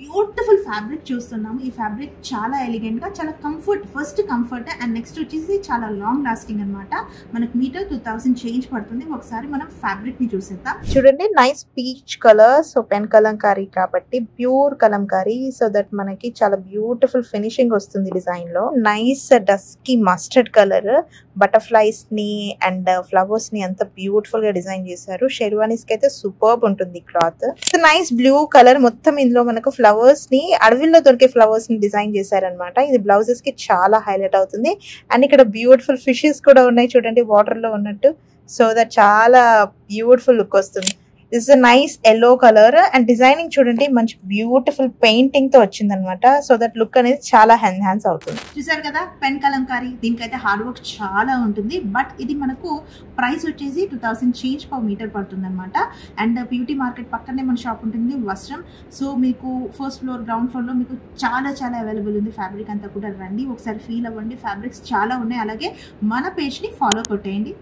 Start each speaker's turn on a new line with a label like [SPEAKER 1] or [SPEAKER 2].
[SPEAKER 1] Beautiful fabric చూస్తున్నాము. ఈ fabric చాలా ఎలిగెంట్ గా, చాలా comfort, first comfort and next వచ్చేసి చాలా లాంగ్ లాస్టింగ్ అనమాట. మనకు మీటర్ 2000 చేంజ్ పడుతుంది. ఒకసారి మనం ఫ్యాబ్రిక్ ని చూసేద్దాం. చూడండి, nice peach colour. So pen Kalamkari కాబట్టి ప్యూర్ కలంకారీ, సో దట్ మనకి చాలా బ్యూటిఫుల్ ఫినిషింగ్ వస్తుంది డిజైన్ లో. Nice dusky mustard colour, butterflies ని అండ్ ఫ్లవర్స్ ని అంత బ్యూటిఫుల్ గా డిజైన్ చేశారు. షెర్వానీస్ కి అయితే సూపర్బ్ ఉంటుంది క్లాత్. నైస్ బ్లూ కలర్, మొత్తం ఇందులో మనకు ఫ్లవర్స్ ని, అడవిలో దొరికే ఫ్లవర్స్ ని డిజైన్ చేశారనమాట. ఇది బ్లౌజెస్ కి చాలా హైలైట్ అవుతుంది. అండ్ ఇక్కడ బ్యూటిఫుల్ ఫిషెస్ కూడా ఉన్నాయి చూడండి, వాటర్ లో ఉన్నట్టు. సో దట్ చాలా బ్యూటిఫుల్ లుక్ వస్తుంది. This is nice yellow colour and designing చూడండి, మంచి బ్యూటిఫుల్ పెయింటింగ్ తో వచ్చింది అనమాట. సో దట్ లుక్ అనేది చాలా ఎన్హాన్స్ అవుతుంది. చూసారు కదా పెన్ కలంకారీ, దీనికైతే హార్డ్ వర్క్ చాలా ఉంటుంది. బట్ ఇది మనకు ప్రైస్ వచ్చేసి 2000 చేంజ్ పర్ మీటర్ పడుతుంది అనమాట. అండ్ బ్యూటీ మార్కెట్ పక్కనే మన షాప్ ఉంటుంది, వస్త్రం. సో మీకు ఫస్ట్ ఫ్లోర్, గ్రౌండ్ ఫ్లోర్ లో మీకు చాలా చాలా అవైలబుల్ ఉంది. ఫ్యాబ్రిక్ అంతా కూడా రండి, ఒకసారి ఫీల్ అవ్వండి. ఫ్యాబ్రిక్స్ చాలా ఉన్నాయి. అలాగే మన పేజ్ ని ఫాలో కొట్టేయండి.